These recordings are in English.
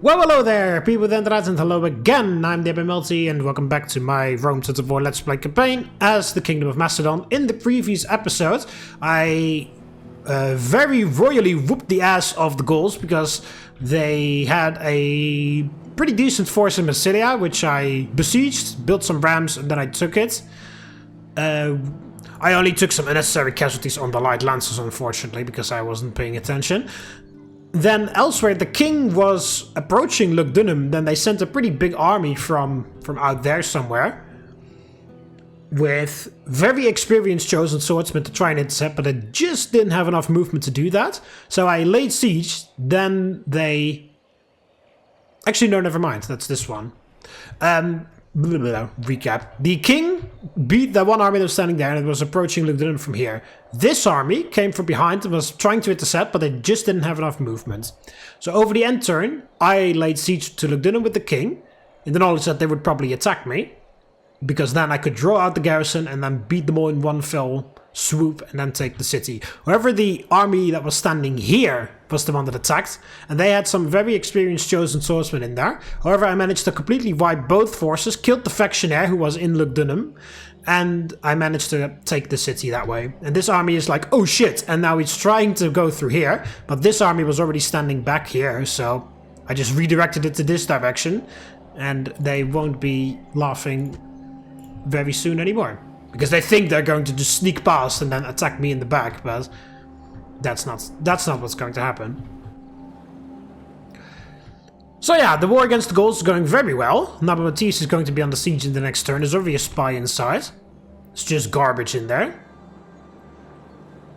Well, hello there, people with internet, and hello again. I'm TheMBmulti, and welcome back to my Rome XXIV Let's Play campaign as the Kingdom of Macedon. In the previous episode, I very royally whooped the ass of the Gauls because they had a pretty decent force in Macedonia, which I besieged, built some rams, and then I took it. I only took some unnecessary casualties on the light lancers, unfortunately, because I wasn't paying attention. Then elsewhere, the king was approaching Lugdunum. Then they sent a pretty big army from out there somewhere with very experienced chosen swordsmen to try and intercept, but they just didn't have enough movement to do that. So I laid siege. Then they... Actually, no, never mind. That's this one. Recap. The king beat that one army that was standing there and it was approaching Lugdunum from here. This army came from behind and was trying to intercept, but they just didn't have enough movement. So over the end turn, I laid siege to Lugdunum with the king, in the knowledge that they would probably attack me, because then I could draw out the garrison and then beat them all in one fell swoop and then take the city. However, the army that was standing here was the one that attacked, and they had some very experienced chosen swordsmen in there. However, I managed to completely wipe both forces, killed the factionaire who was in Lugdunum, and I managed to take the city that way. And this army is like, oh shit, and now it's trying to go through here, but this army was already standing back here, so I just redirected it to this direction, and they won't be laughing very soon anymore. Because they think they're going to just sneak past and then attack me in the back, but that's not what's going to happen. So yeah, the war against the Gauls is going very well. Narbo Martius is going to be on the siege in the next turn. There's already a spy inside. It's just garbage in there.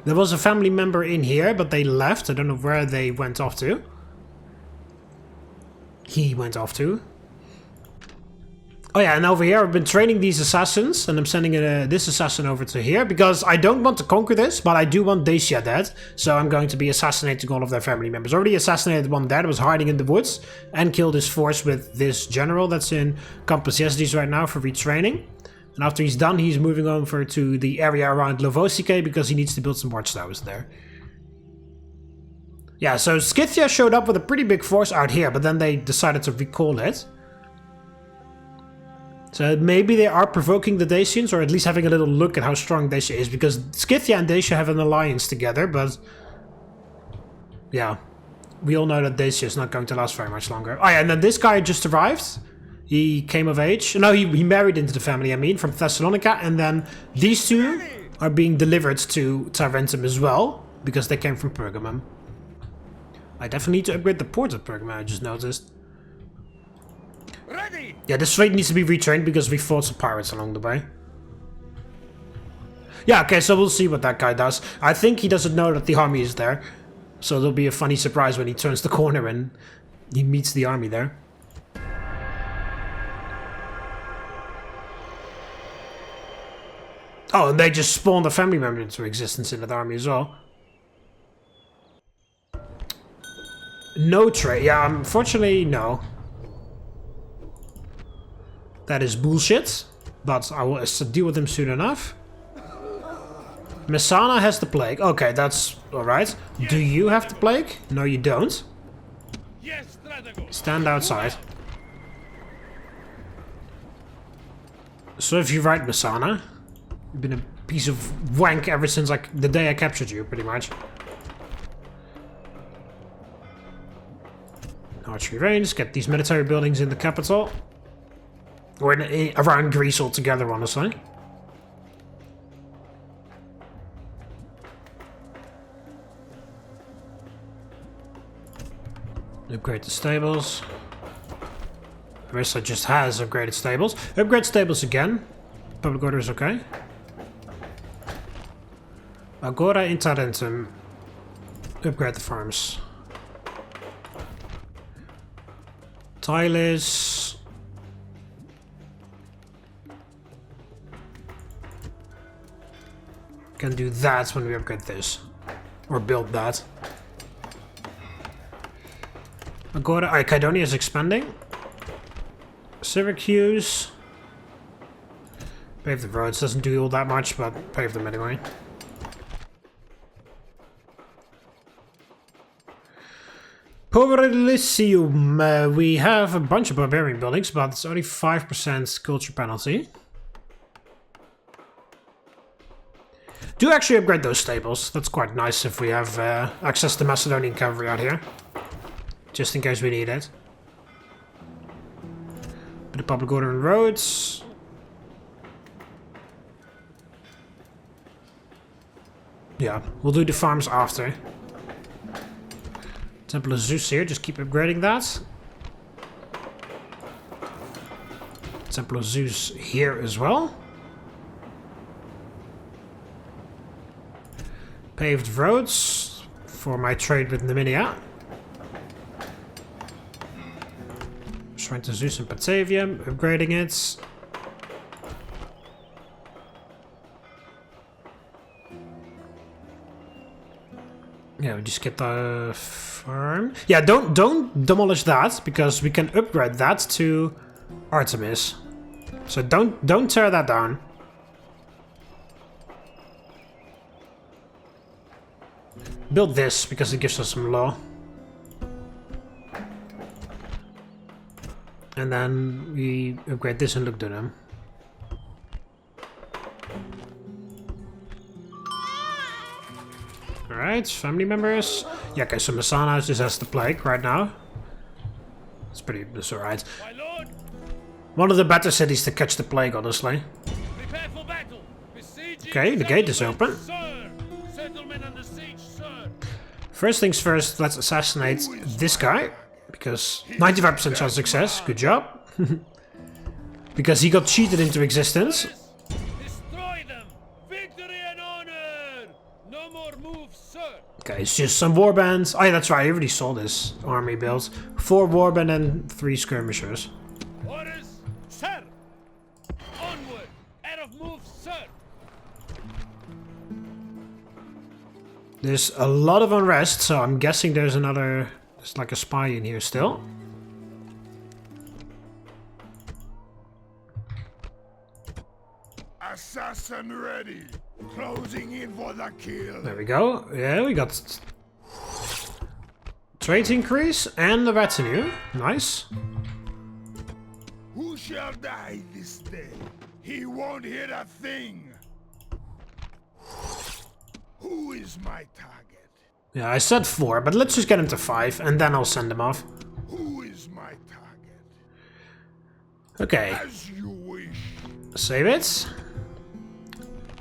There was a family member in here, but they left. I don't know where they went off to. He went off to. Oh yeah, and over here I've been training these assassins, and I'm sending this assassin over to here, because I don't want to conquer this, but I do want Dacia dead, so I'm going to be assassinating all of their family members. Already assassinated one there that was hiding in the woods, and killed his force with this general that's in Campus Yezdis right now for retraining. And after he's done, he's moving over to the area around Lovosice, because he needs to build some watchtowers there. Yeah, so Scythia showed up with a pretty big force out here, but then they decided to recall it. So maybe they are provoking the Dacians, or at least having a little look at how strong Dacia is, because Scythia and Dacia have an alliance together, but yeah, we all know that Dacia is not going to last very much longer. Oh yeah, and then this guy just arrived. He came of age. No, he married into the family, I mean, from Thessalonica, and then these two are being delivered to Tarentum as well, because they came from Pergamum. I definitely need to upgrade the port of Pergamum, I just noticed. Ready. Yeah, this fleet needs to be retrained because we fought some pirates along the way. Yeah, okay, so we'll see what that guy does. I think he doesn't know that the army is there. So there'll be a funny surprise when he turns the corner and he meets the army there. Oh, and they just spawned a family member into existence in that army as well. No trade. Yeah, unfortunately, no. That is bullshit, but I will deal with him soon enough. Messana has the plague. Okay, that's alright. Do you have the plague? No, you don't. Stand outside. So if you're right, Messana, you've been a piece of wank ever since the day I captured you, pretty much. Archery range, get these military buildings in the capital. Or around Greece altogether, honestly. Upgrade the stables. Arista just has upgraded stables. Upgrade stables again. Public order is okay. Agora in Tarentum. Upgrade the farms. Tylis. Can do that when we upgrade this. Or build that. Agora, Kydonia is expanding. Syracuse. Pave the roads, doesn't do all that much, but pave them anyway. Poverelicium. We have a bunch of barbarian buildings, but it's only 5% culture penalty. Do actually upgrade those stables. That's quite nice if we have access to Macedonian cavalry out here. Just in case we need it. Bit of public order and roads. Yeah, we'll do the farms after. Temple of Zeus here, just keep upgrading that. Temple of Zeus here as well. Paved roads for my trade with Numidia. Shrine to Zeus in Batavia, upgrading it. Yeah, we just get the farm. Yeah, don't demolish that because we can upgrade that to Artemis. So don't tear that down. Build this because it gives us some law. And then we upgrade this and look to them. Alright, family members. Yeah, okay, so Messana just has the plague right now. That's alright. One of the better cities to catch the plague, honestly. Okay, the gate is open. First things first, let's assassinate this guy. Because 95% chance of success. Good job. Because he got cheated into existence. Okay, it's just some warbands. Oh yeah, that's right, I already saw this army build. 4 warband and 3 skirmishers. Orders, sir! Onward! Out of move, sir! There's a lot of unrest, so I'm guessing there's like a spy in here still. Assassin ready! Closing in for the kill! There we go. Yeah, we got trade increase and the retinue. Nice. Who shall die this day? He won't hit a thing! Who is my target? Yeah, I said 4, but let's just get him to 5 and then I'll send him off. Who is my target? Okay. As you wish. Save it.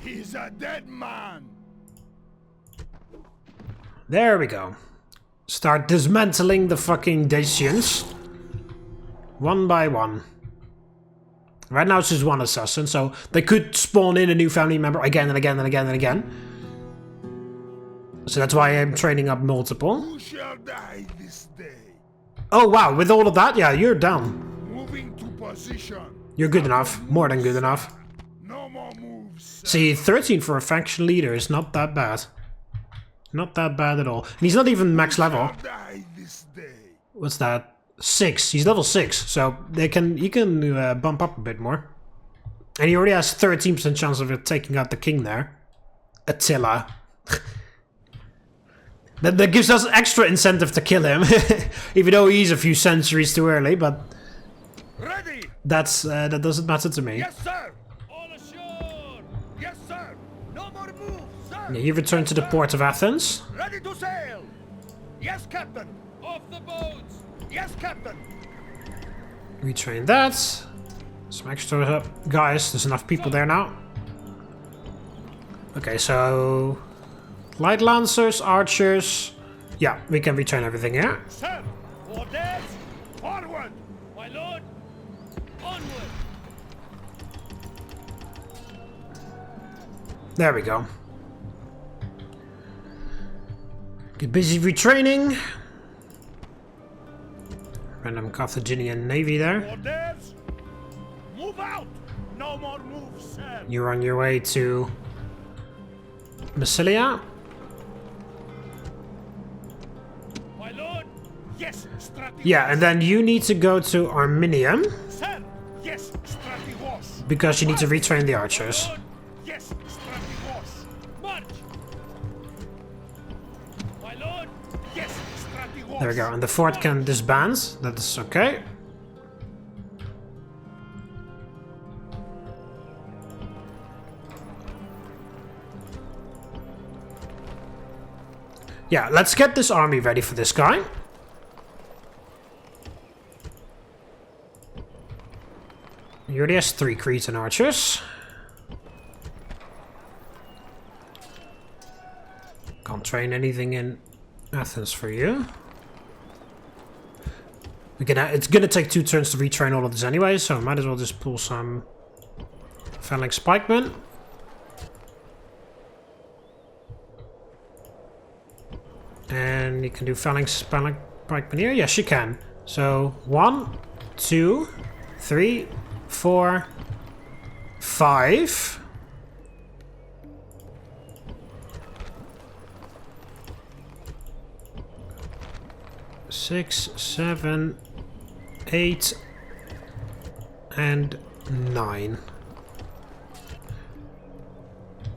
He's a dead man. There we go. Start dismantling the fucking Dacians. One by one. Right now it's just one assassin, so they could spawn in a new family member again and again and again and again. So that's why I'm training up multiple. Who shall die this day? Oh wow, with all of that, yeah, you're down. Moving to position. You're good enough. More than good enough. No more moves. See, 13 for a faction leader is not that bad. Not that bad at all. And he's not even max level. Die this day. What's that? 6. He's level 6, so he can bump up a bit more. And he already has 13% chance of taking out the king there. Attila. That gives us extra incentive to kill him. Even though he's a few centuries too early, but... Ready! that doesn't matter to me. Yes, sir! All ashore! Yes, sir! No more moves, sir! Yeah, you return to the port of Athens. Ready to sail! Yes, Captain! Off the boats! Yes, Captain! Retrain that. Some extra guys. There's enough people there now. Okay, so... Light Lancers, Archers... Yeah, we can retrain everything here. Sir! Orders! Forward! My lord! Onward! There we go. Get busy retraining. Random Carthaginian navy there. Orders! Move out! No more moves, sir! You're on your way to Massilia. My lord! Yes, Strategos! Yeah, and then you need to go to Arminium Sir! Yes, Strategos! because you need to retrain the archers. Lord! Yes, Strategos! March! My lord! Yes, Strategos! There we go. And the fort can disband. That is okay. Yeah, let's get this army ready for this guy. He already has 3 Cretan archers. Can't train anything in Athens for you. It's gonna take 2 turns to retrain all of this anyway, so I might as well just pull some phalanx pikemen. And you can do phalanx pikemen here? Yes, you can. So 1, 2, 3, 4, 5. Six, 7, 8, and 9.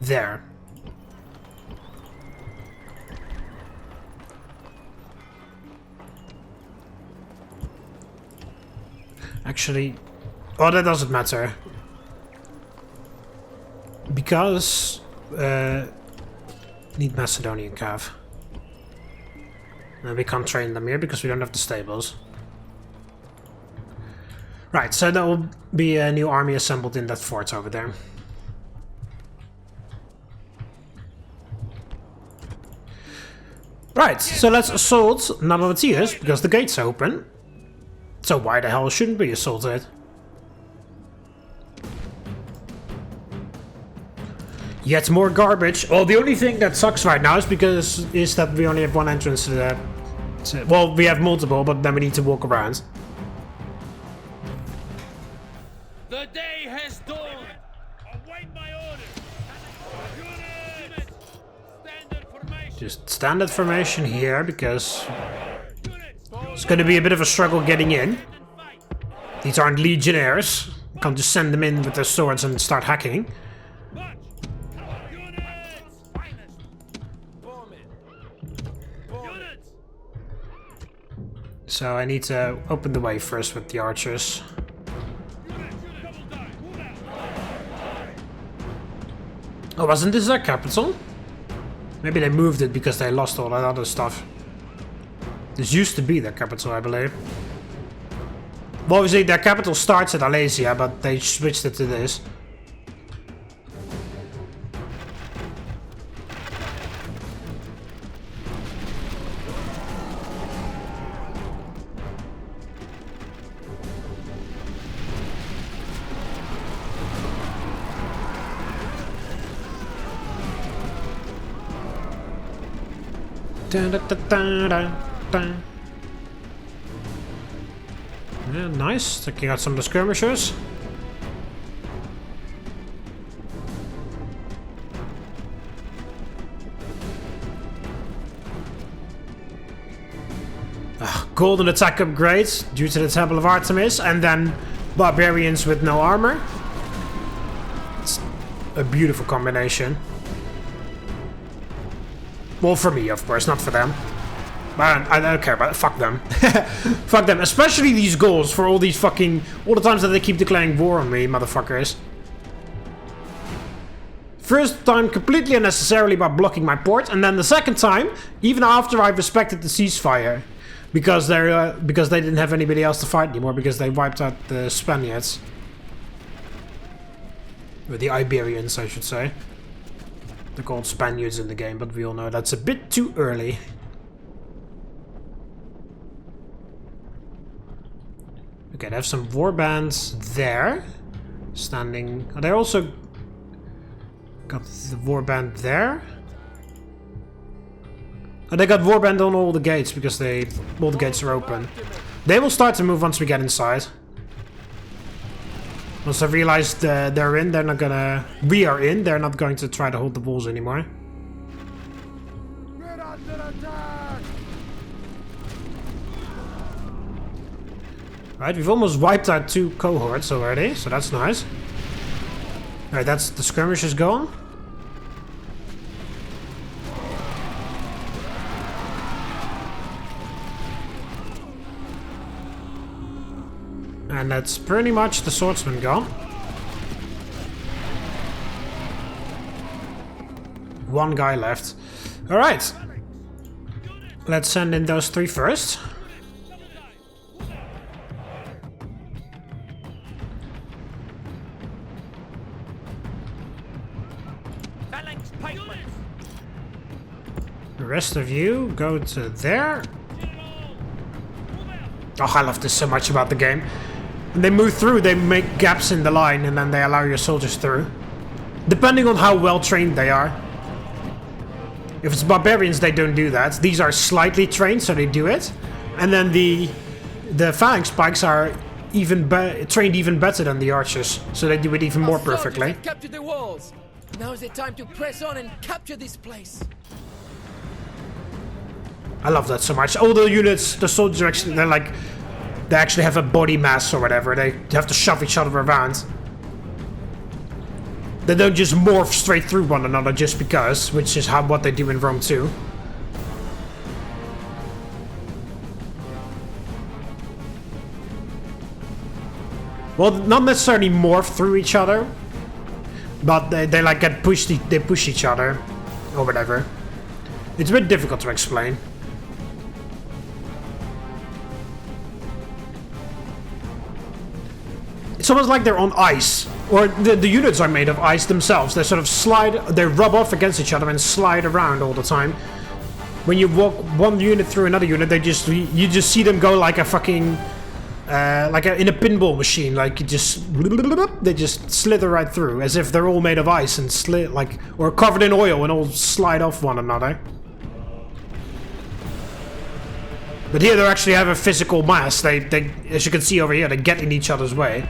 There. Actually, oh, that doesn't matter. Because need Macedonian cav. We can't train them here because we don't have the stables. Right, so there will be a new army assembled in that fort over there. Right, so let's assault Narbo Martius because the gate's open. So why the hell shouldn't we assault it? Yet more garbage. Well, the only thing that sucks right now is that we only have 1 entrance to the... well, we have multiple, but then we need to walk around. The day has dawned. Await my orders. Units, standard formation. Just standard formation here, because it's going to be a bit of a struggle getting in. These aren't legionnaires. You can't just send them in with their swords and start hacking. So I need to open the way first with the archers. Oh, wasn't this their capital? Maybe they moved it because they lost all that other stuff. This used to be their capital, I believe. Well, obviously their capital starts at Alesia, but they switched it to this. Yeah, nice. Taking out some of the skirmishers. Golden attack upgrades due to the Temple of Artemis, and then barbarians with no armor. It's a beautiful combination. Well, for me, of course, not for them. But I don't care about it. Fuck them. Fuck them. Especially these goals for all these fucking... all the times that they keep declaring war on me, motherfuckers. First time completely unnecessarily by blocking my port, and then the second time, even after I've respected the ceasefire. Because they didn't have anybody else to fight anymore, because they wiped out the Spaniards. Or the Iberians, I should say. They're called Spaniards in the game, but we all know that's a bit too early. Okay, they have some warbands there. Standing... oh, they also got the warband there. Oh, they got warband on all the gates because all the gates are open. They will start to move once we get inside. Once I realize they're in, they're not gonna... we are in, they're not going to try to hold the walls anymore. Right, we've almost wiped out 2 cohorts already, so that's nice. Alright, that's the skirmishers gone. And that's pretty much the swordsman gone. One guy left. Alright. Let's send in those 3 first. The rest of you go to there. Oh, I love this so much about the game. When they move through, they make gaps in the line and then they allow your soldiers through. Depending on how well trained they are. If it's barbarians, they don't do that. These are slightly trained, so they do it. And then the phalanx spikes are trained even better than the archers, so they do it even more perfectly. Capture the walls. Now is the time to press on and capture this place. I love that so much. All the units, the soldiers are actually, they actually have a body mass or whatever. They have to shove each other around. They don't just morph straight through one another just because, which is what they do in Rome too. Well, not necessarily morph through each other, but they get pushed. They push each other, or whatever. It's a bit difficult to explain. It's almost like they're on ice, or the units are made of ice themselves. They sort of they rub off against each other and slide around all the time. When you walk one unit through another unit, you just see them go like a fucking, in a pinball machine. Like they just slither right through, as if they're all made of ice and or covered in oil and all slide off one another. But here they actually have a physical mass. They, as you can see over here, they get in each other's way.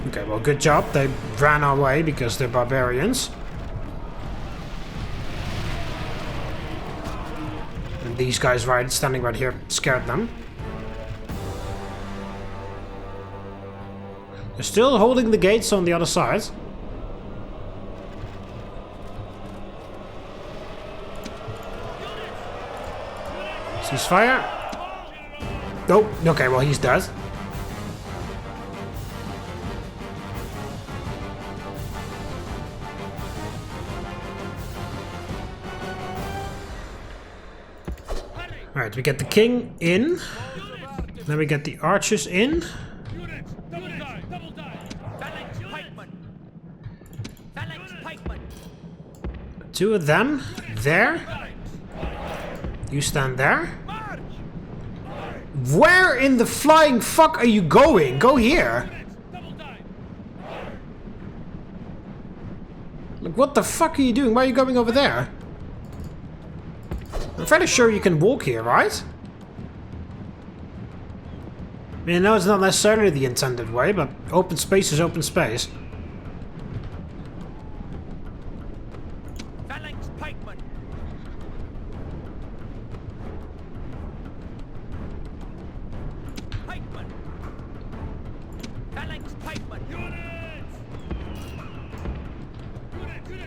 Okay, well, good job. They ran away because they're barbarians. And these guys standing right here scared them. They're still holding the gates on the other side. Ceasefire. Oh, okay, well, he's dead. Alright, we get the king in. Then we get the archers in. Two of them there. You stand there. Where in the flying fuck are you going? Go here. Like, what the fuck are you doing? Why are you going over there? I'm fairly sure you can walk here, right? I mean, I know it's not necessarily the intended way, but open space is open space.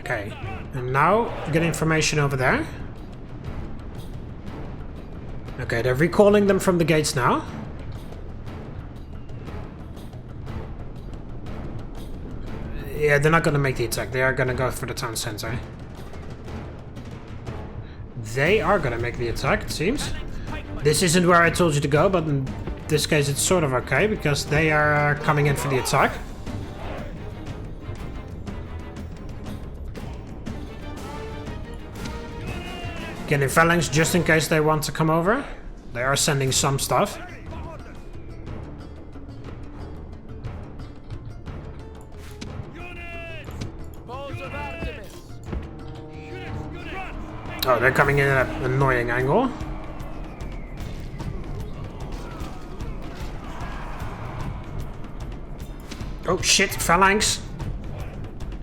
Okay, and now get information over there. Okay, they're recalling them from the gates now. Yeah, they're not gonna make the attack. They are gonna go for the town center. They are gonna make the attack, it seems. This isn't where I told you to go, but in this case it's sort of okay, because they are coming in for the attack. Getting phalanx just in case they want to come over. They are sending some stuff. Oh, they're coming in at an annoying angle. Oh shit, phalanx.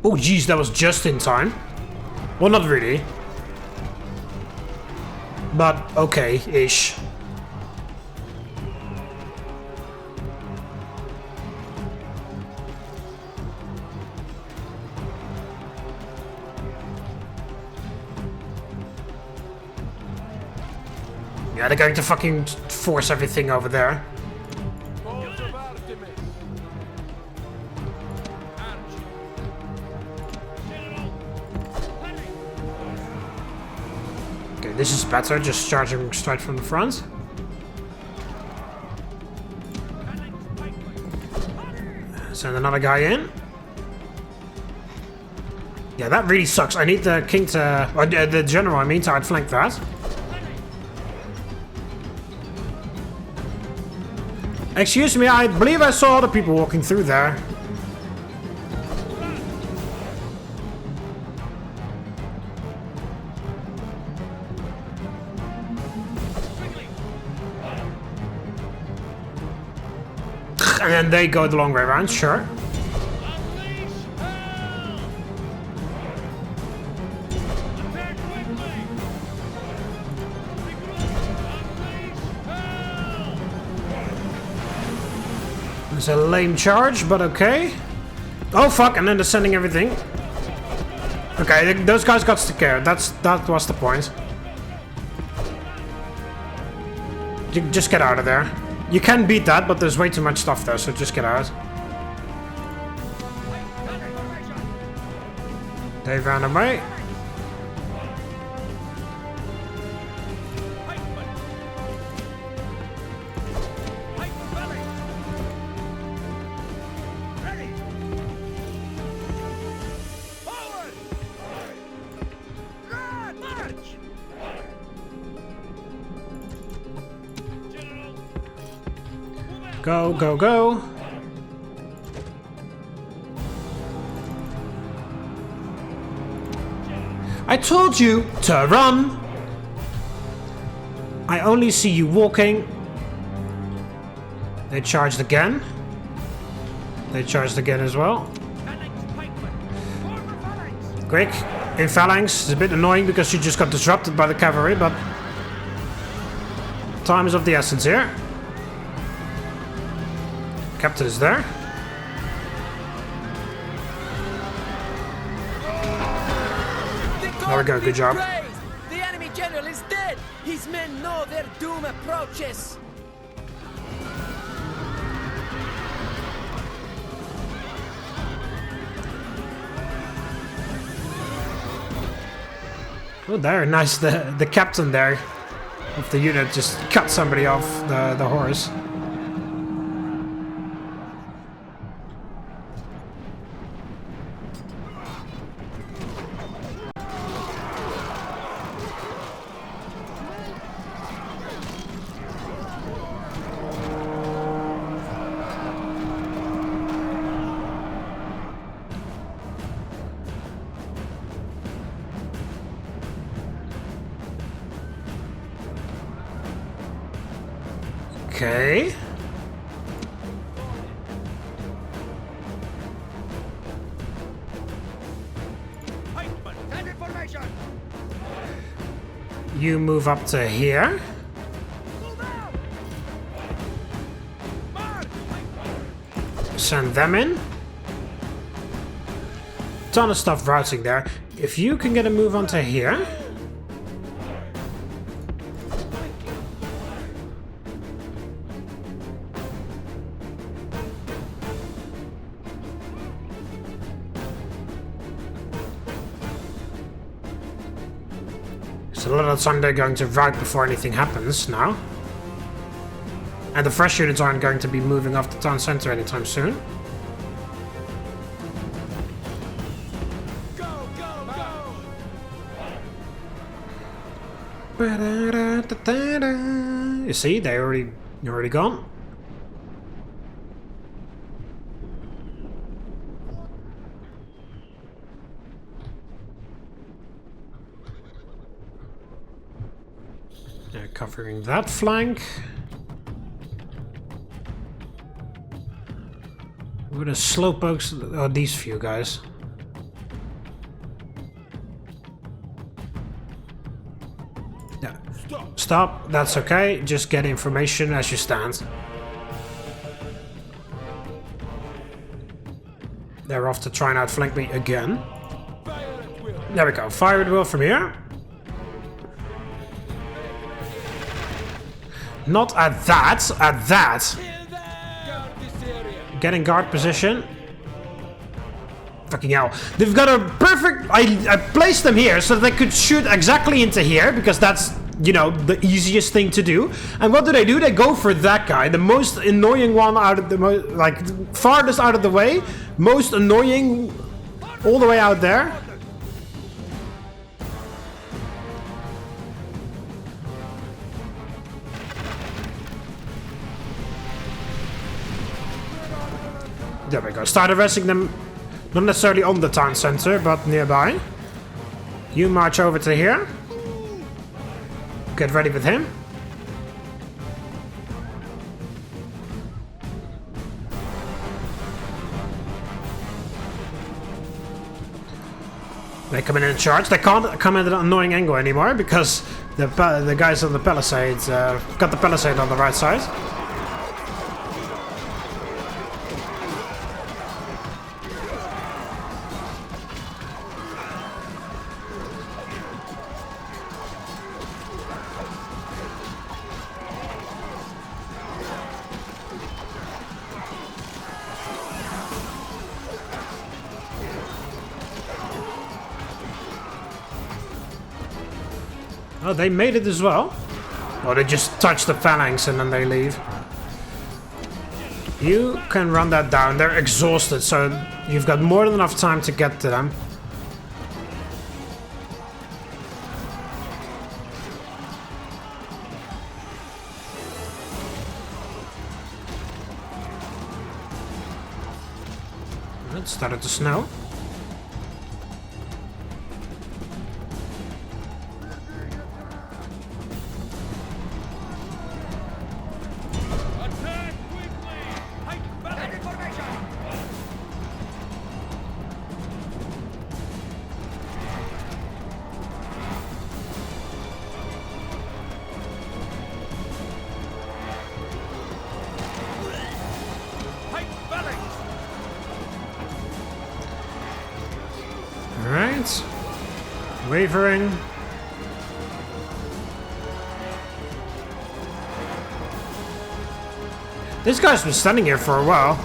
Oh jeez, that was just in time. Well, not really. But okay-ish. Yeah, they're going to fucking force everything over there. Okay, this is better, just charging straight from the front. Send another guy in. Yeah, that really sucks. I need the king to... or the general, I mean, to outflank that. Excuse me, I believe I saw other people walking through there. And then they go the long way around, sure. It's a lame charge, but okay. Oh fuck, and then they're sending everything. Okay, those guys got scared. That was the point. Just get out of there. You can beat that, but there's way too much stuff there, so just get out. They ran away. Go, go, go. I told you to run. I only see you walking. They charged again. They charged again as well. Quick, in phalanx. It's a bit annoying because you just got disrupted by the cavalry, but time is of the essence here. Captain is there. There we go, good job. The enemy general is dead. His men know their doom approaches. Oh, there, nice. The captain there of the unit just cut somebody off the horse. Okay. You move up to here. Send them in. Ton of stuff routing there. If you can get a move onto here. So a lot of the time they're going to rout before anything happens now. And the fresh units aren't going to be moving off the town center anytime soon. Go, go, go! You see, they're already gone. They're covering that flank. Where the slowpokes? Oh, these few guys. Yeah. Stop. That's okay. Just get information as you stand. They're off to try and outflank me again. There we go. Fire at will from here. Not at that. At that. Guard this area. Get in guard position. Fucking hell. They've got a perfect... I placed them here so that they could shoot exactly into here, because that's, you know, the easiest thing to do. And what do? They go for that guy. The most annoying one out of the... like, farthest out of the way. Most annoying all the way out there. There we go. Start arresting them. Not necessarily on the town center, but nearby. You march over to here. Get ready with him. They come in and charge. They can't come at an annoying angle anymore because the guys on the palisades got the palisade on the right side. Oh, they made it as well. Or they just touch the phalanx and then they leave. You can run that down. They're exhausted, so you've got more than enough time to get to them. It started to snow. Alright. Wavering. This guy's been standing here for a while.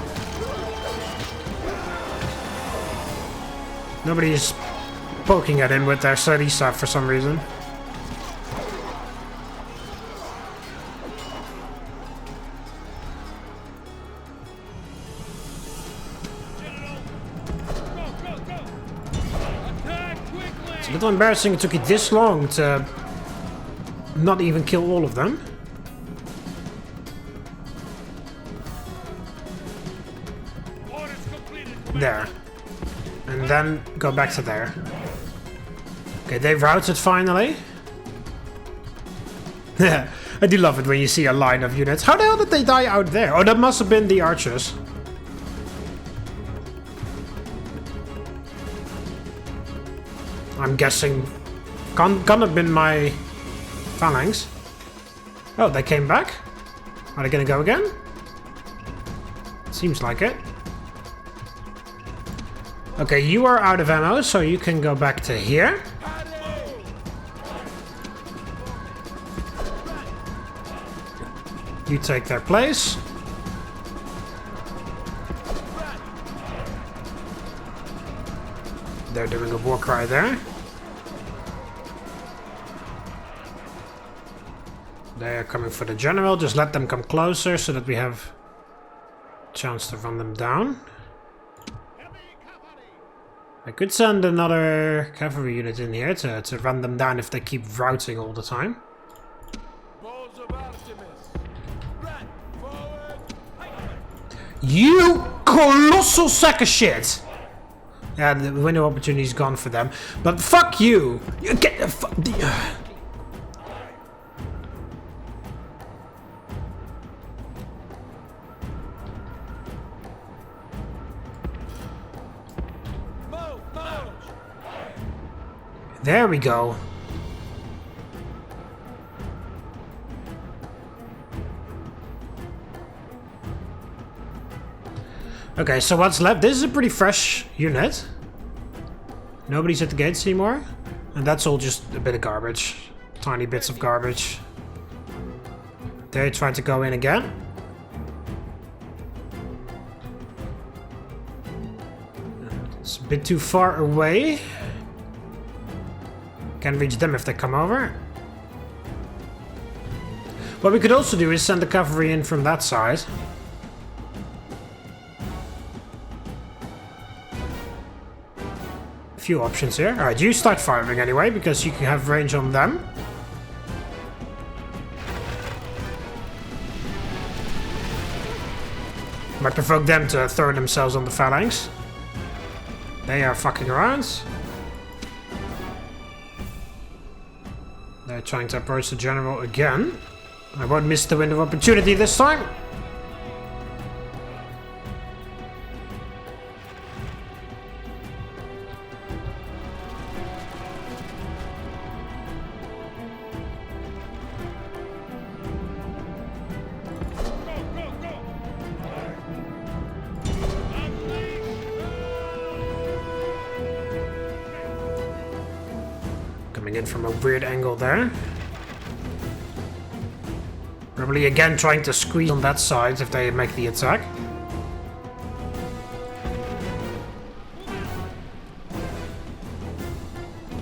Nobody's poking at him with their steady stuff for some reason. It's a little embarrassing it took you this long to not even kill all of them. There. And then go back to there. Okay, they've routed finally. Yeah, I do love it when you see a line of units. How the hell did they die out there? Oh, that must have been the archers. I'm guessing can't have been my phalanx. Oh, they came back? Are they gonna go again? Seems like it. Okay, you are out of ammo, so you can go back to here. You take their place. They're doing a war cry there. They are coming for the general. Just let them come closer so that we have a chance to run them down. I could send another cavalry unit in here to run them down if they keep routing all the time. You colossal sack of shit! Yeah, the window opportunity's gone for them. But fuck you! You get the fuck. There we go. Okay, so what's left? This is a pretty fresh unit. Nobody's at the gates anymore. And that's all just a bit of garbage. Tiny bits of garbage. They try to go in again. It's a bit too far away. Can't reach them if they come over. What we could also do is send the cavalry in from that side. A few options here. Alright, you start firing anyway, because you can have range on them. Might provoke them to throw themselves on the phalanx. They are fucking around. They're trying to approach the general again. I won't miss the window of opportunity this time. Coming in from a weird angle there. Probably again trying to squeeze on that side if they make the attack.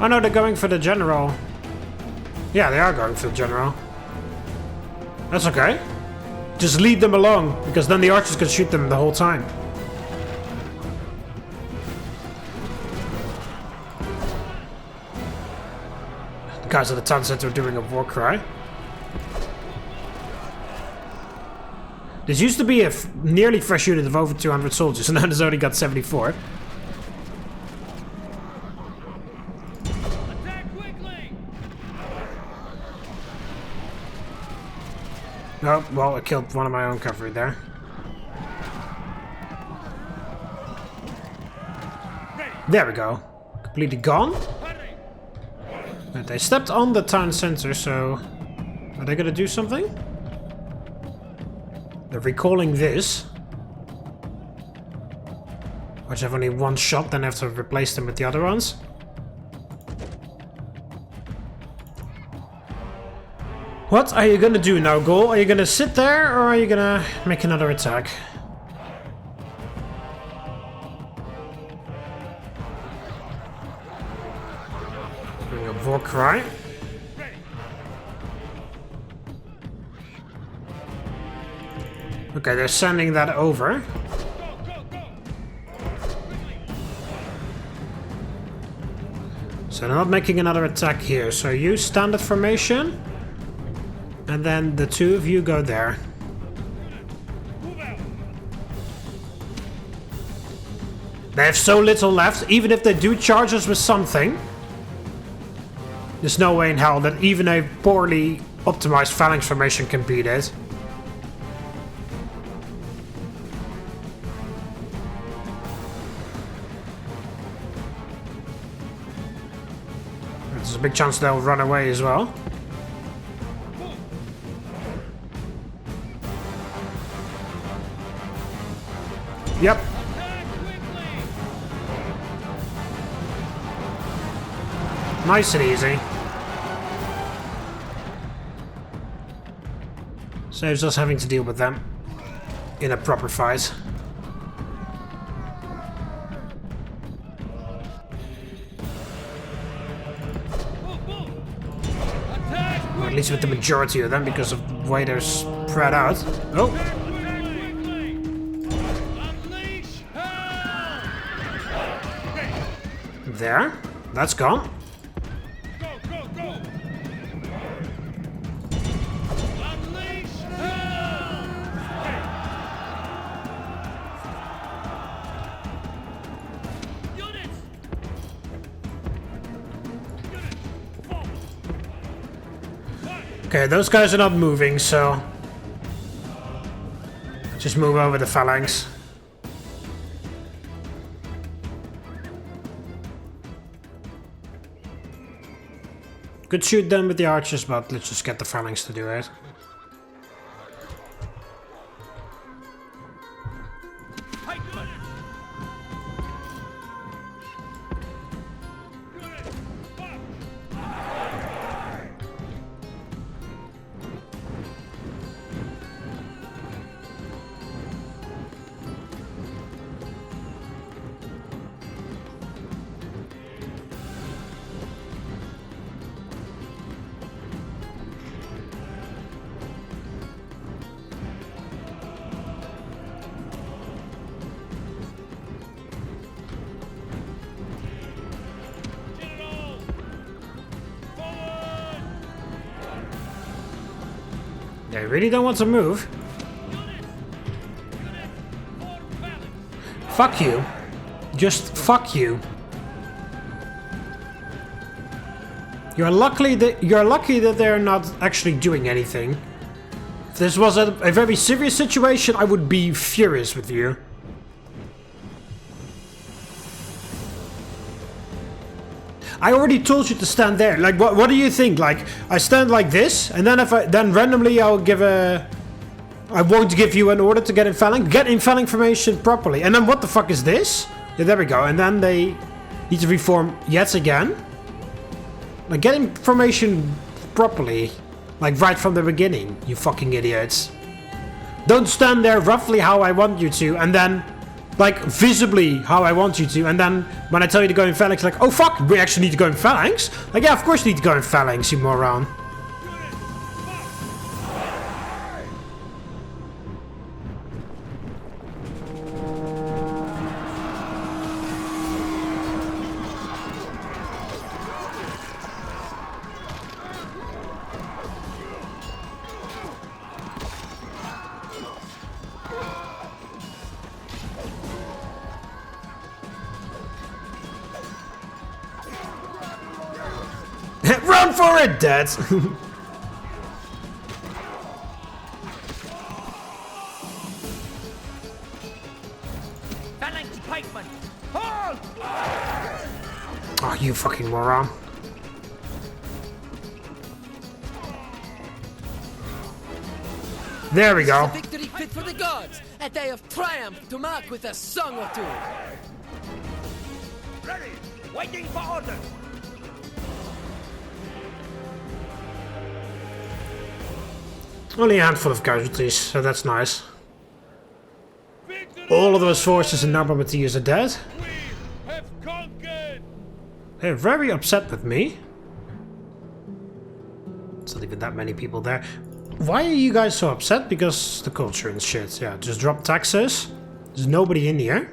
Oh no, they're going for the general. Yeah, they are going for the general. That's okay. Just lead them along, because then the archers can shoot them the whole time. The guys at the town center are doing a war cry. This used to be a nearly fresh unit of over 200 soldiers, and now it's only got 74. Attack quickly! Oh, well, I killed one of my own cavalry there. There we go. Completely gone. And they stepped on the town center, so... Are they gonna do something? They're recalling this. Which have only one shot, then have to replace them with the other ones. What are you gonna do now, Gaul? Are you gonna sit there, or are you gonna make another attack? Doing a war cry. Okay, they're sending that over. So they're not making another attack here. So you standard formation. And then the two of you go there. They have so little left. Even if they do charge us with something, there's no way in hell that even a poorly optimized phalanx formation can beat it. There's a big chance they'll run away as well. Yep. Nice and easy. Saves us having to deal with them in a proper fight. Or at least with the majority of them, because of the way they're spread out. Oh! There. That's gone. Okay, those guys are not moving, so just move over the phalanx. Could shoot them with the archers, but let's just get the phalanx to do it. They really don't want to move. Fuck you. Just fuck you. You're lucky that they're not actually doing anything. If this was a very serious situation, I would be furious with you. I already told you to stand there. Like, what do you think? Like, I stand like this, and then randomly I won't give you an order to get in phalanx. Get in phalanx formation properly. And then what the fuck is this? Yeah, there we go. And then they need to reform yet again. Like, get in formation properly. Like, right from the beginning, you fucking idiots. Don't stand there roughly how I want you to, and then, like, visibly how I want you to, and then when I tell you to go in phalanx, like, oh fuck, we actually need to go in phalanx? Like, yeah, of course you need to go in phalanx, you moron. Run for it, Dad! Phalanx pikeman! Halt! Oh, you fucking moron. There we go. A victory fit for the gods! A day of triumph to mark with a song or two! Ready! Waiting for orders! Only a handful of casualties, so that's nice. All of those forces in Narbo Martius are dead. We have conquered! They're very upset with me. There's not even that many people there. Why are you guys so upset? Because the culture and shit. Yeah, just drop taxes. There's nobody in here.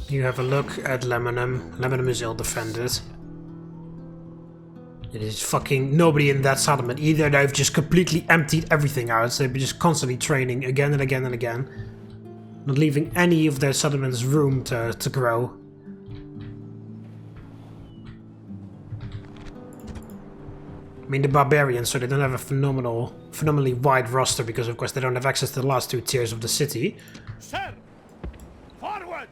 You have a look at Lebanon. Lebanon is ill defended. It is fucking nobody in that settlement either. They've just completely emptied everything out. They've been just constantly training again and again and again. Not leaving any of their settlements room to grow. I mean, the barbarians, so they don't have a phenomenally wide roster because, of course, they don't have access to the last two tiers of the city. Sir! Forward!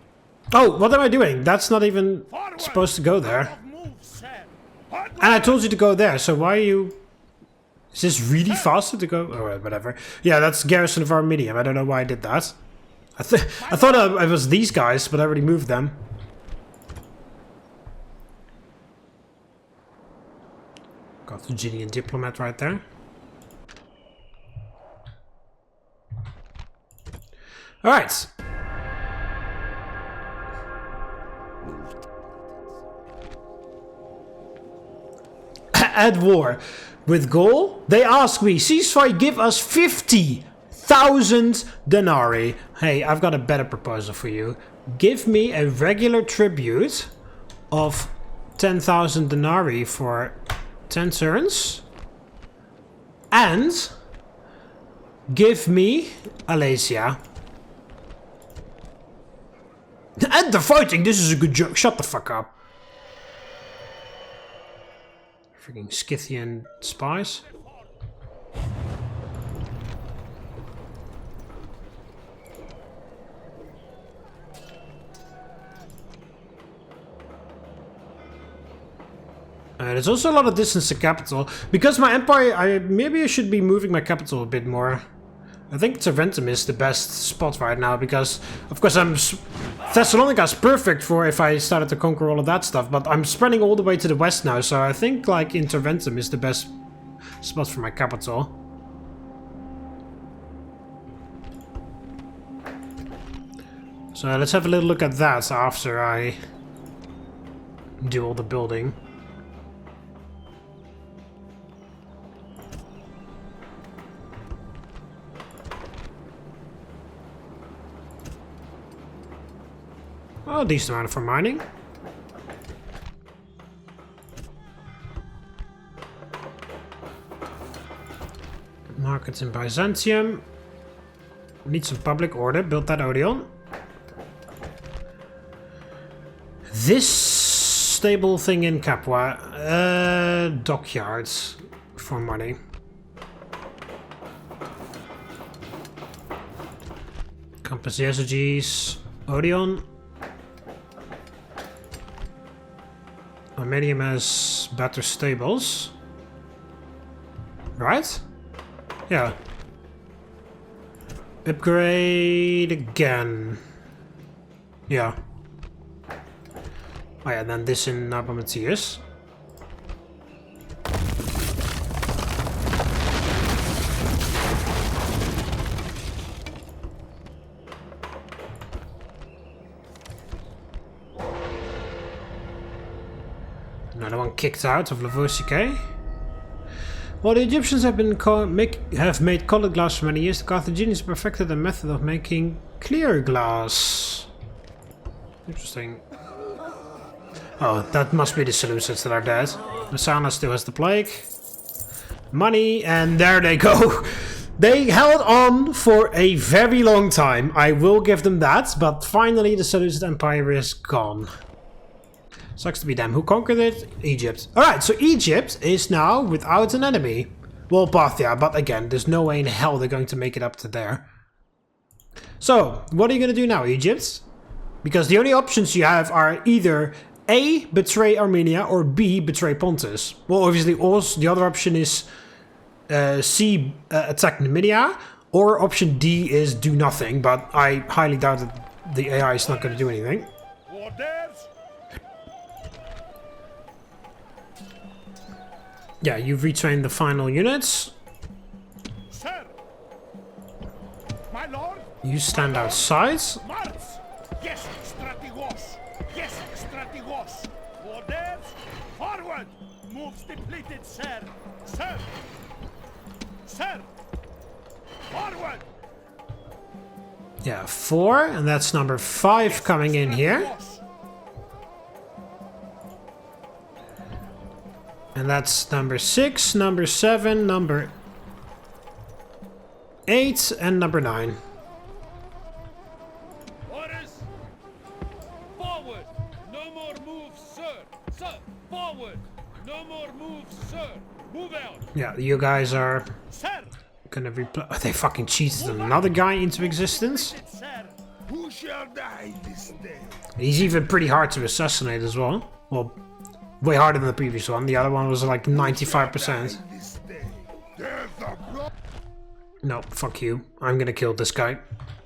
Oh, what am I doing? That's not even Forward! supposed to go there. Out of move, sir. Hard And I told you to go there, so why are you... Is this really faster to go? Oh, whatever. Yeah, that's Garrison of Arminium. I don't know why I did that. I thought it was these guys, but I already moved them. Carthaginian diplomat right there. Alright. At war with Gaul, they ask me, ceasefire, give us 50,000 denarii. Hey, I've got a better proposal for you. Give me a regular tribute of 10,000 denarii for 10 turns. And give me Alesia. And the fighting, this is a good joke. Shut the fuck up. Freaking Scythian spies. There's also a lot of distance to capital. Because my empire, maybe I should be moving my capital a bit more. I think Tarentum is the best spot right now because, of course, Thessalonica's perfect for if I started to conquer all of that stuff, but I'm spreading all the way to the west now, so I think, like, Interventum is the best spot for my capital. So let's have a little look at that after I do all the building. Oh, decent amount for mining. Markets in Byzantium. Need some public order. Build that Odeon. This stable thing in Capua. Dockyards for money. Campus Yesuges. Odeon. Armenium has better stables. Right? Yeah. Upgrade again. Yeah. Oh yeah, then this in Narbo Martius. Another one kicked out of Lavoisier. While the Egyptians have made colored glass for many years, the Carthaginians perfected a method of making clear glass. Interesting. Oh, that must be the Seleucids that are dead. Messana still has the plague. Money, and there they go. They held on for a very long time. I will give them that, but finally the Seleucid Empire is gone. Sucks to be them. Who conquered it? Egypt. Alright, so Egypt is now without an enemy. Well, Parthia, but again, there's no way in hell they're going to make it up to there. So, what are you going to do now, Egypt? Because the only options you have are either A, betray Armenia, or B, betray Pontus. Well, obviously, also, the other option is C, attack Numidia, or option D is do nothing, but I highly doubt that the AI is not going to do anything. Yeah, you've retrained the final units. Sir. My lord. You stand outside. Mars. Yes, strategos. Yes, strategos. Orders. Forward. Moves depleted, sir. Sir. Sir. Forward. Yeah, 4, and that's number 5 coming in here. And that's number 6, number 7, number 8, and number 9. Orders. Forward. No more moves, sir. Sir, forward. No more moves, sir. Move out. Yeah, you guys are Sir. gonna reply. Oh, they fucking cheated another guy into existence. Sir. Who shall die this day? He's even pretty hard to assassinate as well. Well, way harder than the previous one. The other one was like 95%. No, fuck you. I'm gonna kill this guy.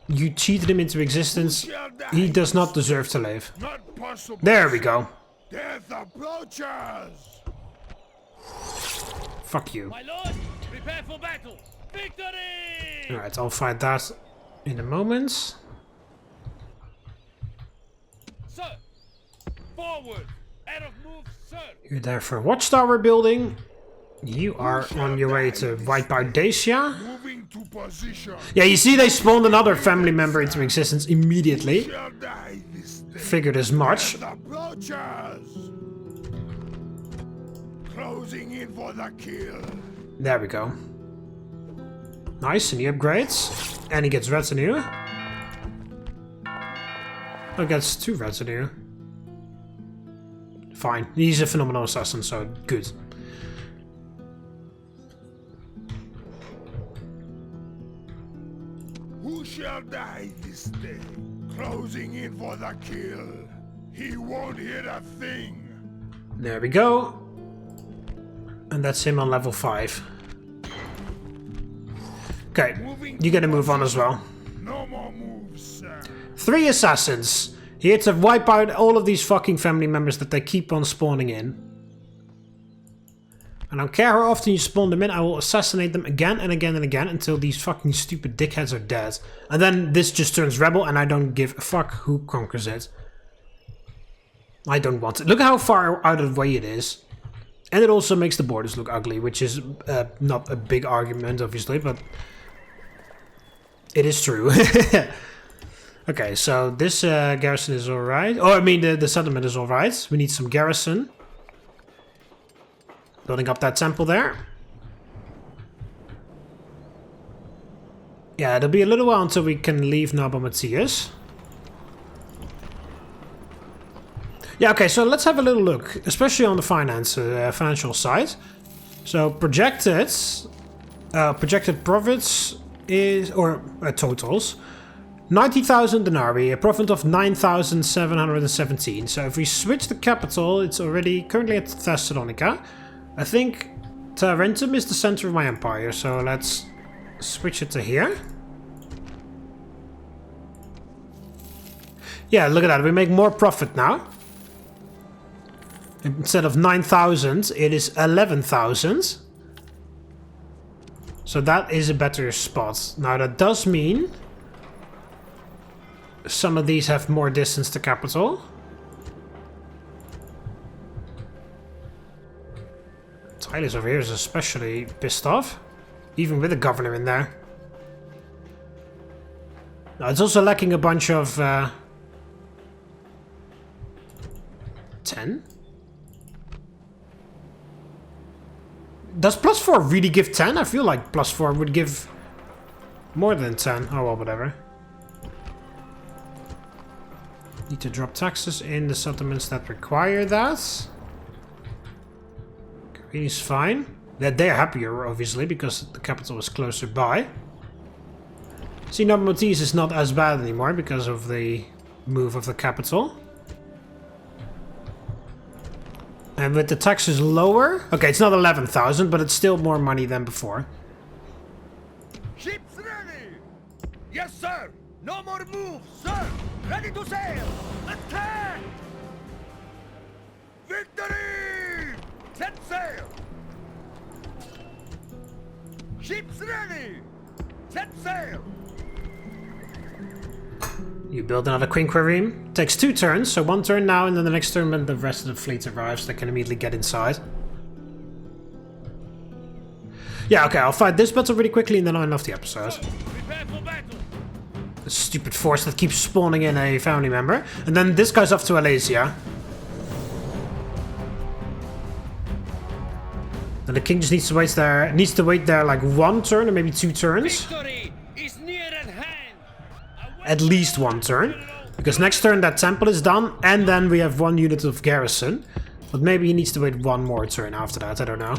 You cheated him into existence. He does not deserve to live. There we go. Death approaches. Fuck you. My lord, prepare for battle. Victory! Alright, I'll fight that in a moment. Sir, forward. Out of move, sir. You're there for watchtower building. You are on your way to wipe out Dacia. Moving to position. Yeah, you see they spawned another family member into existence immediately. Figured as much. Approaches. Closing in for the kill. There we go. Nice, and he upgrades. And he gets retinue. Oh, gets 2 retinue. Fine. He's a phenomenal assassin, so good. Who shall die this day? Closing in for the kill. He won't hit a thing. There we go. And that's him on level 5. Okay, you gotta move on as well. No more moves, sir. 3 assassins. He had to wipe out all of these fucking family members that they keep on spawning in. I don't care how often you spawn them in, I will assassinate them again and again and again until these fucking stupid dickheads are dead. And then this just turns rebel and I don't give a fuck who conquers it. I don't want it. Look how far out of the way it is. And it also makes the borders look ugly, which is not a big argument, obviously, but it is true. Okay, so this garrison is alright. Oh, I mean the settlement is alright. We need some garrison. Building up that temple there. Yeah, it'll be a little while until we can leave Narbo Martius. Yeah, okay, so let's have a little look, especially on the financial side. So projected profits is, or totals, 90,000 denarii, a profit of 9,717. So if we switch the capital, it's already currently at Thessalonica. I think Tarentum is the center of my empire, so let's switch it to here. Yeah, look at that. We make more profit now. Instead of 9,000, it is 11,000. So that is a better spot. Now that does mean some of these have more distance to capital. Tyler's over here is especially pissed off. Even with the governor in there. Now it's also lacking a bunch of 10? Does +4 really give 10? I feel like +4 would give more than 10. Oh well, whatever. Need to drop taxes in the settlements that require that. He's fine. They're happier, obviously, because the capital is closer by. See, Narbo Martius is not as bad anymore because of the move of the capital. And with the taxes lower... Okay, it's not 11,000, but it's still more money than before. Ships ready! Yes, sir! No more moves, sir! Ready to sail! Attack! Victory! Set sail! Ships ready! Set sail! You build another quinquereme. Takes 2 turns, so 1 turn now, and then the next turn when the rest of the fleet arrives, they can immediately get inside. Yeah, okay, I'll fight this battle really quickly and then I'll end off the episode. Prepare for battle! The stupid force that keeps spawning in a family member. And then this guy's off to Alesia. And the king just needs to wait there like 1 turn or maybe 2 turns. Victory is near at hand! At least 1 turn. Because next turn that temple is done and then we have 1 unit of garrison. But maybe he needs to wait 1 more turn after that, I don't know.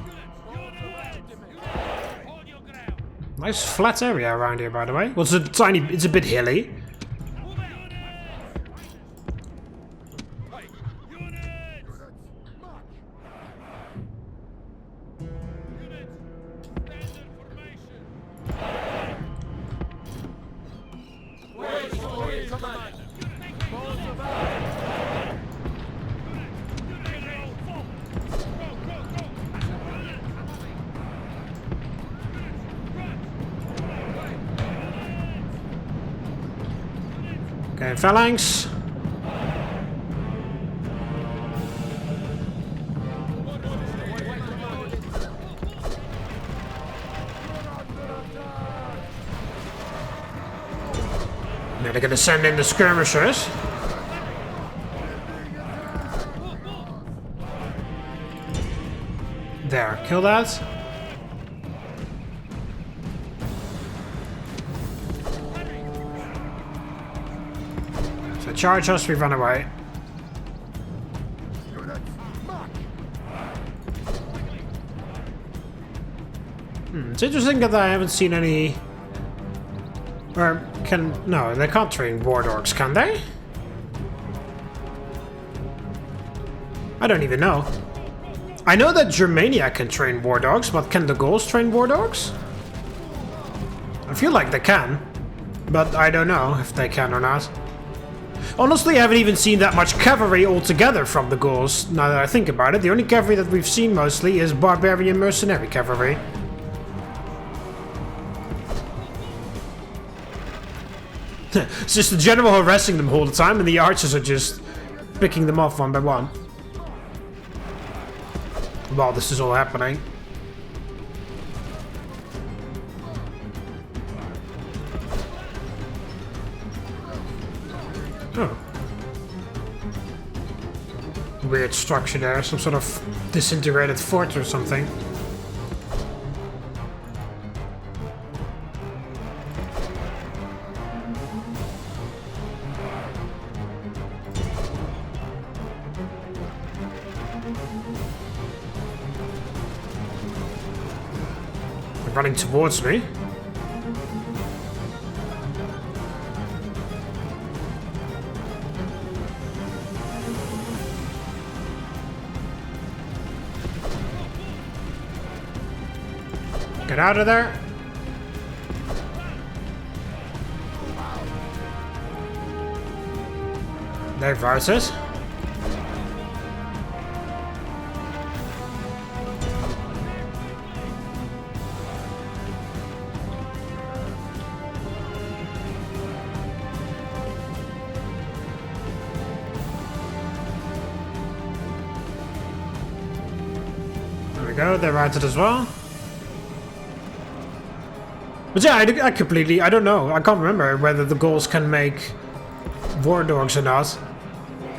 Nice flat area around here, by the way. Well, it's a bit hilly. Okay, phalanx. Now they're gonna send in the skirmishers. There, kill that. So charge us, we run away. It's interesting that I haven't seen any... Or no, they can't train war dogs, can they? I don't even know. I know that Germania can train war dogs, but can the Gauls train war dogs? I feel like they can, but I don't know if they can or not. Honestly, I haven't even seen that much cavalry altogether from the Gauls, now that I think about it. The only cavalry that we've seen mostly is barbarian mercenary cavalry. It's just the general harassing them all the time, and the archers are just picking them off one by one. While this is all happening. structure there, some sort of disintegrated fort or something. They're running towards me. Get out of there. They've routed. There we go, they're routed as well. But yeah, I completely, I don't know. I can't remember whether the Gauls can make war dogs or not.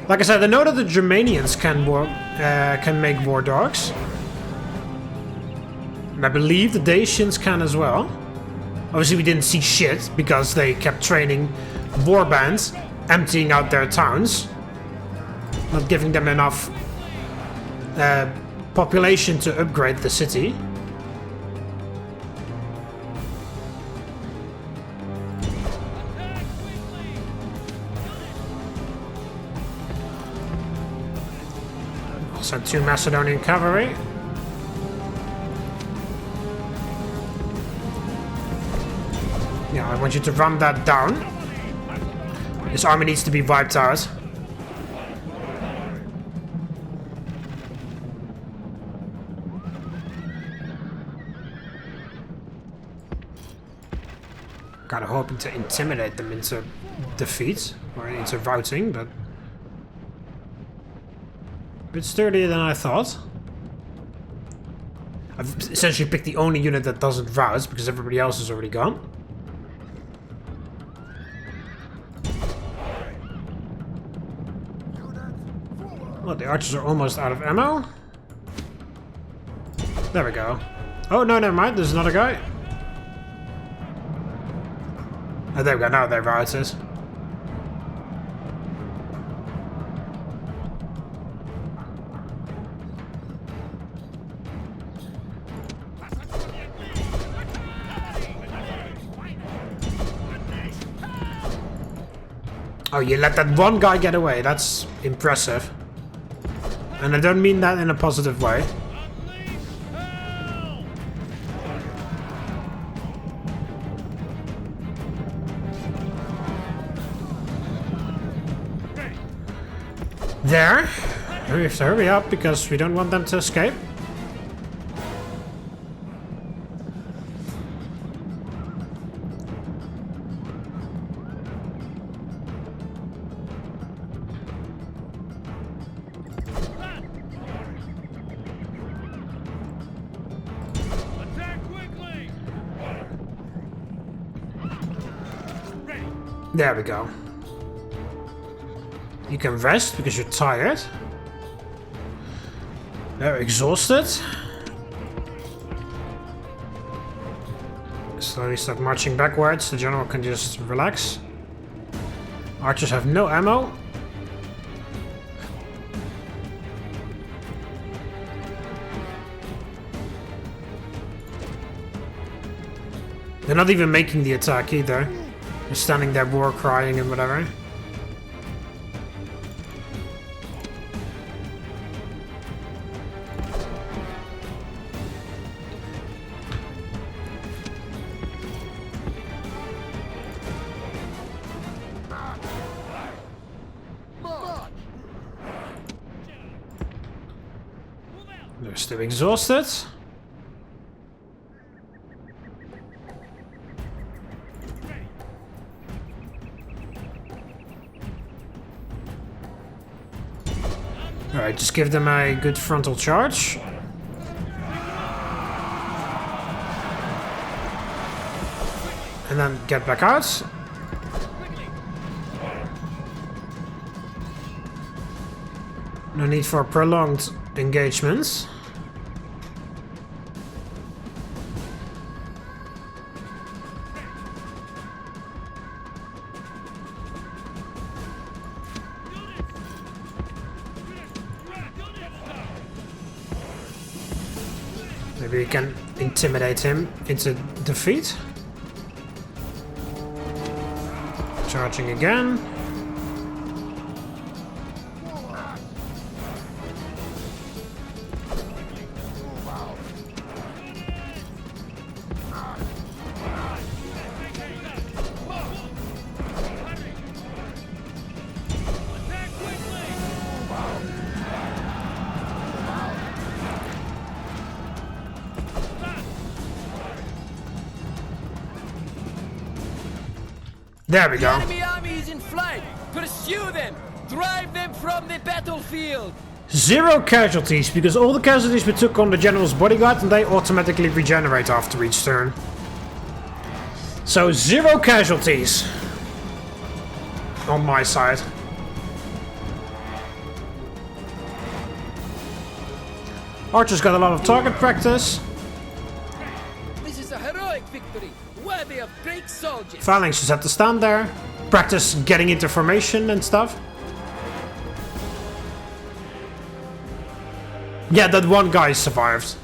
Like I said, I know that the Germanians can make war dogs. And I believe the Dacians can as well. Obviously we didn't see shit because they kept training war bands, emptying out their towns. Not giving them enough population to upgrade the city. Sent 2 Macedonian cavalry. Yeah, I want you to run that down. This army needs to be wiped out. Kinda hoping to intimidate them into defeat, or into routing, but a bit sturdier than I thought. I've essentially picked the only unit that doesn't rout because everybody else is already gone. Well, the archers are almost out of ammo. There we go. Oh, no, never mind. There's another guy. Oh, there we go. Now they're routed. Oh, you let that one guy get away. That's impressive. And I don't mean that in a positive way. There. We have to hurry up because we don't want them to escape. There we go. You can rest because you're tired. They're exhausted. Slowly start marching backwards. The general can just relax. Archers have no ammo. They're not even making the attack either. They're standing there war crying and whatever. They're still exhausted. Alright, just give them a good frontal charge. And then get back out. No need for prolonged engagements. Maybe we can intimidate him into defeat. Charging again. There we The go. enemy army is in flight! Pursue them! Drive them from the battlefield! 0 casualties, because all the casualties we took on the general's bodyguard and they automatically regenerate after each turn. So 0 casualties on my side. Archer's got a lot of target practice. This is a heroic victory, worthy of Greek soldiers! Phalanx just have to stand there, practice getting into formation and stuff. Yeah, that one guy survived.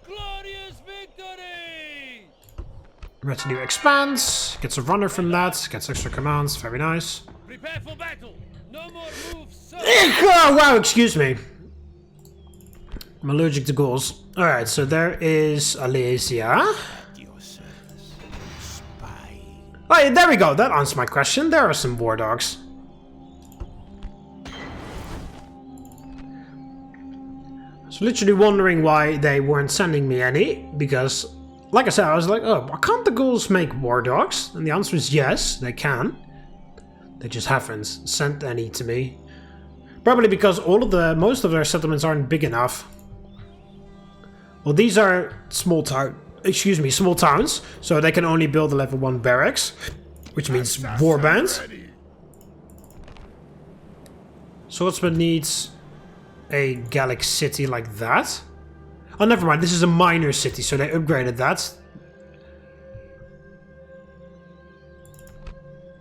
Glorious victory! Retinue expands, gets a runner from that, gets extra commands, very nice. Prepare for battle! No more moves, sir! Oh, wow, excuse me. I'm allergic to ghouls. Alright, so there is Alesia. Oh, yeah, there we go. That answers my question. There are some war dogs. I was literally wondering why they weren't sending me any, because, like I said, I was like, oh, why can't the ghouls make war dogs? And the answer is yes, they can. They just haven't sent any to me. Probably because most of their settlements aren't big enough. Well, these are small towns, so they can only build a level 1 barracks, which means warbands. Swordsman needs a Gallic city like that. Oh, never mind, this is a minor city, so they upgraded that.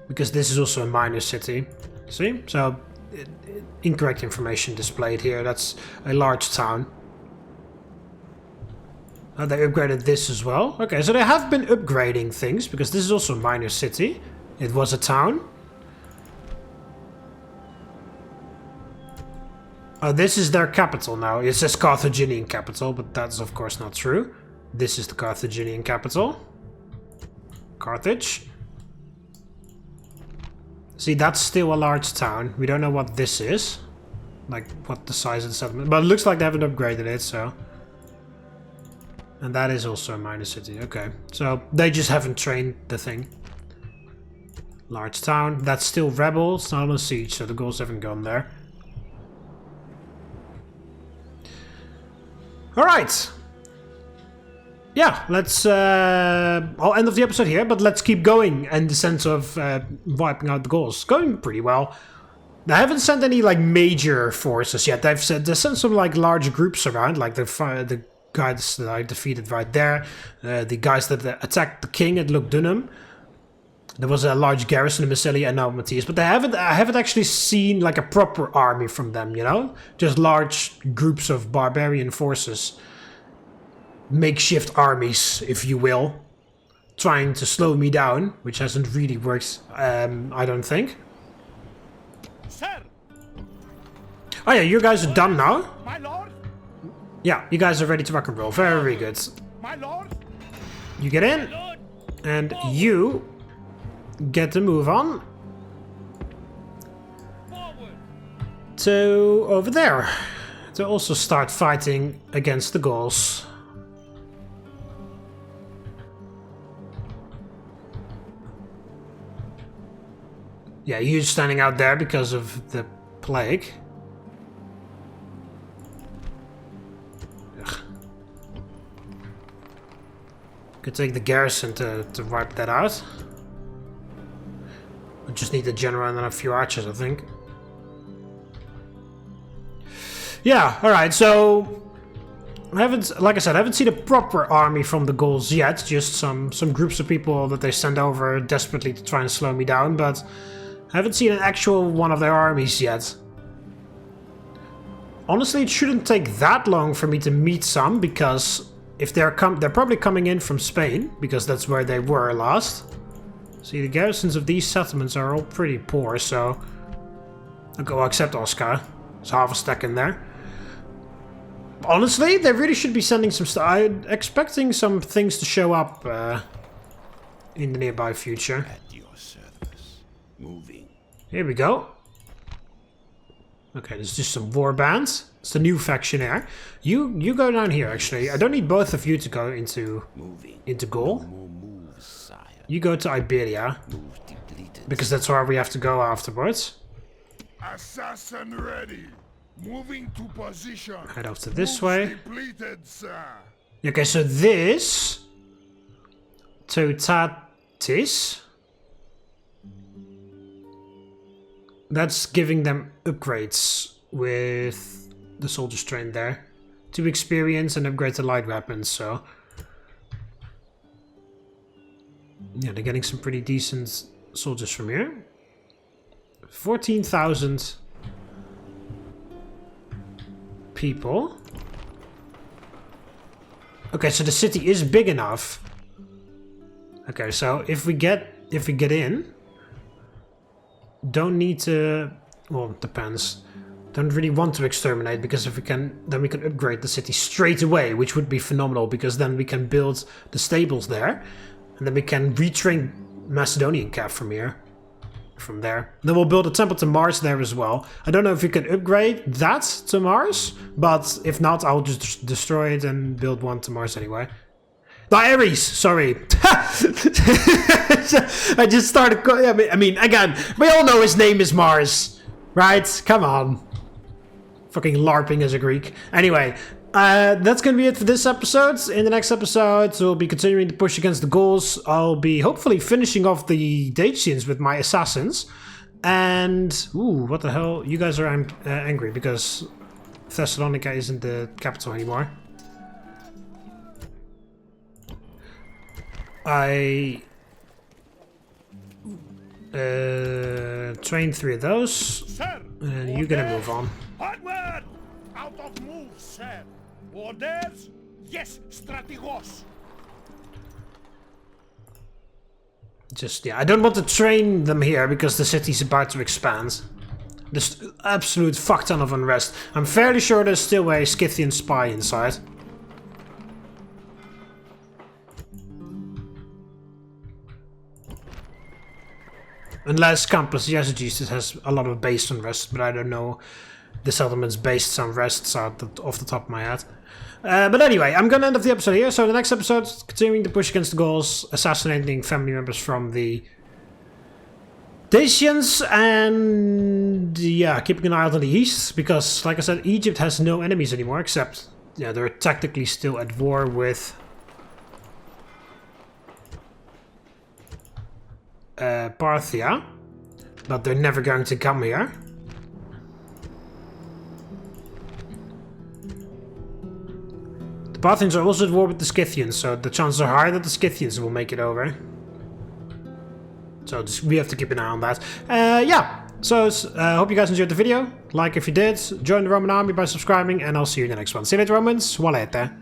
Because this is also a minor city. See? So, incorrect information displayed here. That's a large town. They upgraded this as well. Okay, so they have been upgrading things, because this is also a minor city. It was a town. Oh, this is their capital now. It says Carthaginian capital, but that's of course not true. This is the Carthaginian capital. Carthage. See, that's still a large town. We don't know what this is. Like, what the size of the settlement. But it looks like they haven't upgraded it, so... And that is also a minor city. Okay, so they just haven't trained the thing. Large town. That's still rebel. It's not on siege, so the Gauls haven't gone there. Alright. Yeah, let's... I'll end of the episode here, but let's keep going in the sense of wiping out the Gauls. Going pretty well. They haven't sent any, like, major forces yet. They sent some, like, large groups around, like the guys that I defeated right there, the guys that attacked the king at Lugdunum. There was a large garrison in Massilia and Narbo Martius, but I haven't actually seen like a proper army from them, you know? Just large groups of barbarian forces. Makeshift armies, if you will. Trying to slow me down, which hasn't really worked, I don't think. Sir! Oh yeah, you guys are done now. My lord! Yeah, you guys are ready to rock and roll. Very good. My lord! You get in, Lord! and you get the move on Forward! to over there to also start fighting against the Gauls. Yeah, you're standing out there because of the plague. Ugh. Could take the garrison to wipe that out. just need a general and then a few archers, I think. Yeah, alright, so... like I said, I haven't seen a proper army from the Gauls yet. Just some groups of people that they send over desperately to try and slow me down, but I haven't seen an actual one of their armies yet. Honestly, it shouldn't take that long for me to meet some, because if they're probably coming in from Spain, because that's where they were last. See, the garrisons of these settlements are all pretty poor, so... Okay, well, except Oscar. There's half a stack in there. Honestly, they really should be sending some stuff. I'm expecting some things to show up in the nearby future. At your service. Moving. Here we go. Okay, there's just some war bands. It's the new faction here. You go down here, actually. I don't need both of you to go into Gaul. More moves, sire. You go to Iberia, Move depleted. because that's where we have to go afterwards. Assassin ready. Moving to position. Head off to this way. Depleted, sir. Okay, so this... Totatis... That's giving them upgrades with the soldiers trained there. 2 experience and upgrade to light weapons, so... Yeah, they're getting some pretty decent soldiers from here. 14,000 people. Okay, so the city is big enough. Okay, so if we get in... Don't need to... Well, it depends. Don't really want to exterminate, because if we can... Then we can upgrade the city straight away, which would be phenomenal, because then we can build the stables there. And then we can retrain Macedonian cav from here. From there. Then we'll build a temple to Mars there as well. I don't know if we can upgrade that to Mars, but if not, I'll just destroy it and build one to Mars anyway. No, Ares! Sorry. I just started... I mean, again, we all know his name is Mars. Right? Come on. Fucking LARPing as a Greek. Anyway, that's going to be it for this episode. In the next episode, we'll be continuing to push against the Gauls. I'll be hopefully finishing off the Dacians with my assassins. And... Ooh, what the hell? You guys are angry because Thessalonica isn't the capital anymore. I trained 3 of those, Sir, and you're gonna move on. Onward! Out of moves, sir. Orders? Yes, strategos. Just, yeah, I don't want to train them here because the city's about to expand. There's absolute fuck ton of unrest. I'm fairly sure there's still a Scythian spy inside. Unless Campus Yesegesis has a lot of based unrest, but I don't know the settlement's based unrest off the top of my head. But anyway, I'm gonna end up the episode here. So the next episode, continuing to push against the Gauls, assassinating family members from the Dacians, and yeah, keeping an eye out on the east, because like I said, Egypt has no enemies anymore, except yeah, they're technically still at war with Parthia, but they're never going to come here. The Parthians are also at war with the Scythians, so the chances are high that the Scythians will make it over. So we have to keep an eye on that. Yeah, so I hope you guys enjoyed the video. Like if you did, join the Roman army by subscribing, and I'll see you in the next one. See you later, Romans. Walete.